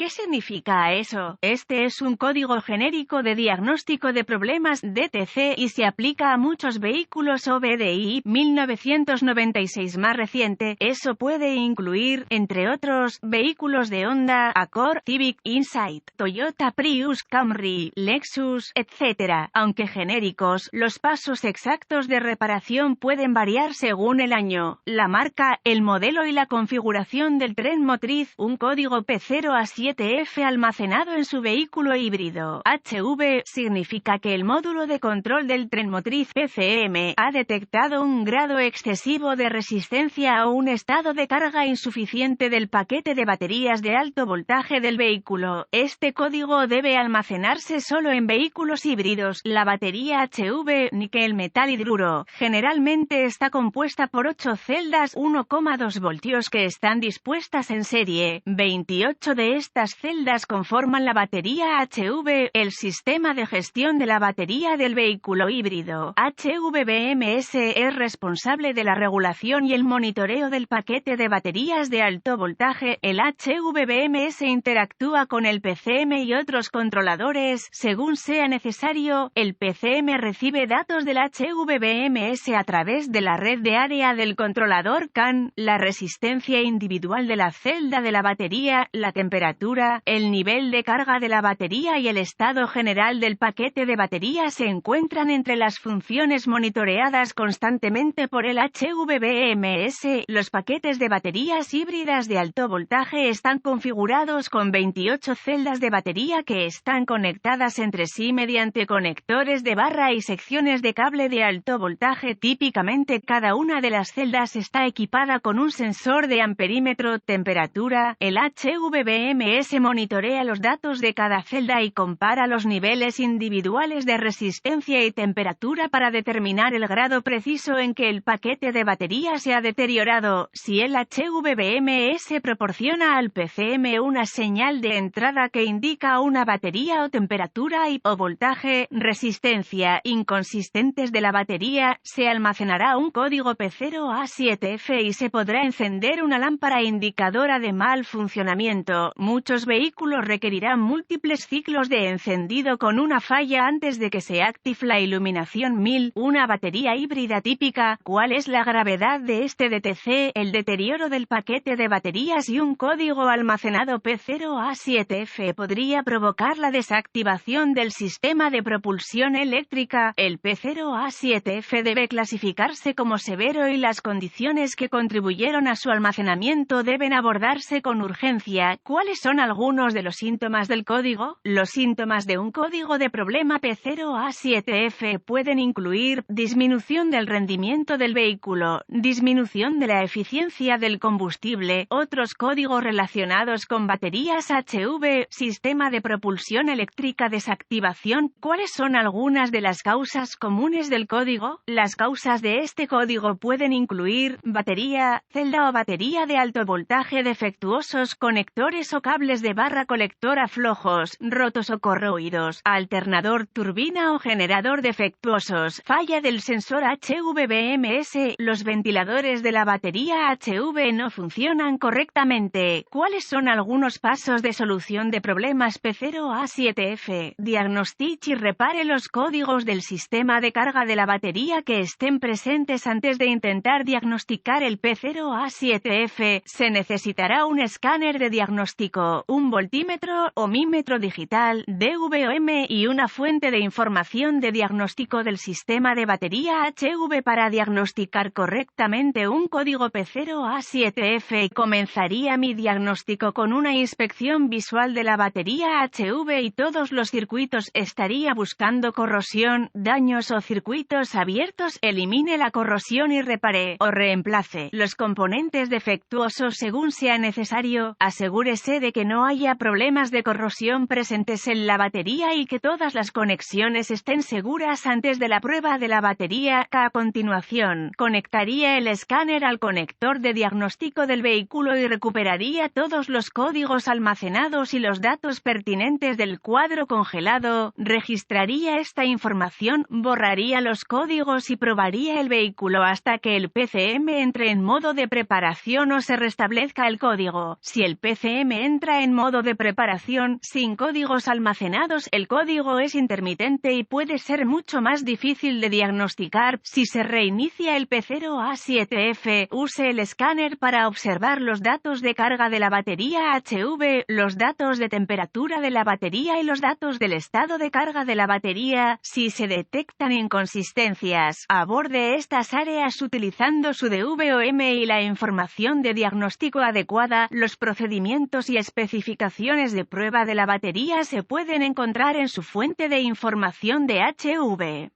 ¿Qué significa eso? Este es un código genérico de diagnóstico de problemas DTC y se aplica a muchos vehículos OBDI 1996 más reciente. Eso puede incluir, entre otros, vehículos de Honda, Accord, Civic, Insight, Toyota Prius, Camry, Lexus, etc. Aunque genéricos, los pasos exactos de reparación pueden variar según el año, la marca, el modelo y la configuración del tren motriz. Un código P0A7F almacenado en su vehículo híbrido HV significa que el módulo de control del tren motriz PCM ha detectado un grado excesivo de resistencia o un estado de carga insuficiente del paquete de baterías de alto voltaje del vehículo. Este código debe almacenarse solo en vehículos híbridos. La batería HV níquel metal hidruro generalmente está compuesta por 8 celdas 1,2 voltios que están dispuestas en serie. 28 de estas celdas conforman la batería HV, el sistema de gestión de la batería del vehículo híbrido. HVBMS es responsable de la regulación y el monitoreo del paquete de baterías de alto voltaje. El HVBMS interactúa con el PCM y otros controladores según sea necesario. El PCM recibe datos del HVBMS a través de la red de área del controlador CAN, la resistencia individual de la celda de la batería, la temperatura, el nivel de carga de la batería y el estado general del paquete de batería se encuentran entre las funciones monitoreadas constantemente por el HVBMS. Los paquetes de baterías híbridas de alto voltaje están configurados con 28 celdas de batería que están conectadas entre sí mediante conectores de barra y secciones de cable de alto voltaje. Típicamente cada una de las celdas está equipada con un sensor de amperímetro, temperatura. El HVBMS monitorea los datos de cada celda y compara los niveles individuales de resistencia y temperatura para determinar el grado preciso en que el paquete de batería se ha deteriorado. Si el HVBMS proporciona al PCM una señal de entrada que indica una batería o temperatura o voltaje, resistencia inconsistentes de la batería, se almacenará un código P0A7F y se podrá encender una lámpara indicadora de mal funcionamiento. Muchos vehículos requerirán múltiples ciclos de encendido con una falla antes de que se active la iluminación 1000. Una batería híbrida típica. ¿Cuál es la gravedad de este DTC? El deterioro del paquete de baterías y un código almacenado P0A7F podría provocar la desactivación del sistema de propulsión eléctrica. El P0A7F debe clasificarse como severo y las condiciones que contribuyeron a su almacenamiento deben abordarse con urgencia. ¿Cuáles son algunos de los síntomas del código? Los síntomas de un código de problema P0A7F pueden incluir disminución del rendimiento del vehículo, disminución de la eficiencia del combustible, otros códigos relacionados con baterías HV, sistema de propulsión eléctrica desactivación. ¿Cuáles son algunas de las causas comunes del código? Las causas de este código pueden incluir batería, celda o batería de alto voltaje defectuosos, conectores o cables de barra colectora flojos, rotos o corroídos, alternador, turbina o generador defectuosos, falla del sensor HVBMS, los ventiladores de la batería HV no funcionan correctamente. ¿Cuáles son algunos pasos de solución de problemas P0A7F? Diagnostique y repare los códigos del sistema de carga de la batería que estén presentes antes de intentar diagnosticar el P0A7F. Se necesitará un escáner de diagnóstico, un voltímetro, ohmímetro digital, DVOM y una fuente de información de diagnóstico del sistema de batería HV para diagnosticar correctamente un código P0A7F. Comenzaría mi diagnóstico con una inspección visual de la batería HV y todos los circuitos. Estaría buscando corrosión, daños o circuitos abiertos. Elimine la corrosión y repare o reemplace los componentes defectuosos según sea necesario. Asegúrese de que no haya problemas de corrosión presentes en la batería y que todas las conexiones estén seguras antes de la prueba de la batería. A continuación, conectaría el escáner al conector de diagnóstico del vehículo y recuperaría todos los códigos almacenados y los datos pertinentes del cuadro congelado. Registraría esta información, borraría los códigos y probaría el vehículo hasta que el PCM entre en modo de preparación o se restablezca el código. Si el PCM entra entra en modo de preparación, sin códigos almacenados. El código es intermitente y puede ser mucho más difícil de diagnosticar. Si se reinicia el P0A7F, use el escáner para observar los datos de carga de la batería HV, los datos de temperatura de la batería y los datos del estado de carga de la batería. Si se detectan inconsistencias, aborde estas áreas utilizando su DVOM y la información de diagnóstico adecuada. Los procedimientos y especificaciones de prueba de la batería se pueden encontrar en su fuente de información de HV.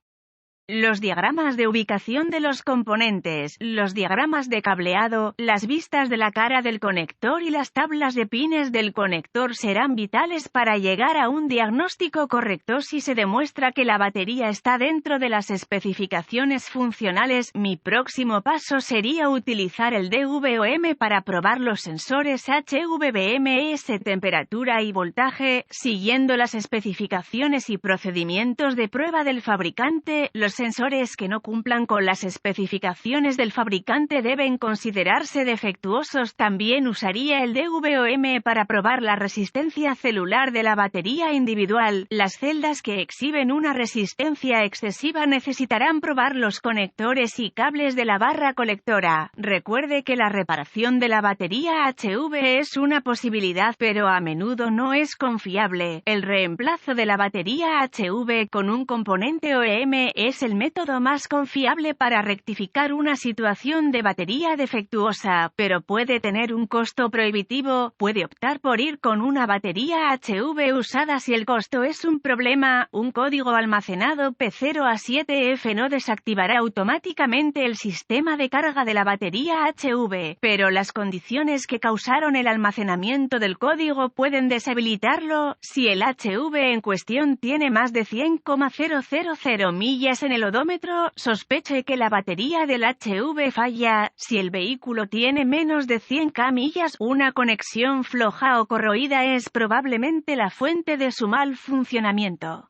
Los diagramas de ubicación de los componentes, los diagramas de cableado, las vistas de la cara del conector y las tablas de pines del conector serán vitales para llegar a un diagnóstico correcto. Si se demuestra que la batería está dentro de las especificaciones funcionales, mi próximo paso sería utilizar el DVOM para probar los sensores HVBMS, temperatura y voltaje, siguiendo las especificaciones y procedimientos de prueba del fabricante. Los sensores que no cumplan con las especificaciones del fabricante deben considerarse defectuosos. También usaría el DVOM para probar la resistencia celular de la batería individual. Las celdas que exhiben una resistencia excesiva necesitarán probar los conectores y cables de la barra colectora. Recuerde que la reparación de la batería HV es una posibilidad, pero a menudo no es confiable. El reemplazo de la batería HV con un componente OEM es el método más confiable para rectificar una situación de batería defectuosa, pero puede tener un costo prohibitivo. Puede optar por ir con una batería HV usada si el costo es un problema. Un código almacenado P0A7F no desactivará automáticamente el sistema de carga de la batería HV, pero las condiciones que causaron el almacenamiento del código pueden deshabilitarlo. Si el HV en cuestión tiene más de 100,000 millas en el odómetro, sospeche que la batería del HV falla. Si el vehículo tiene menos de 100,000 millas, una conexión floja o corroída es probablemente la fuente de su mal funcionamiento.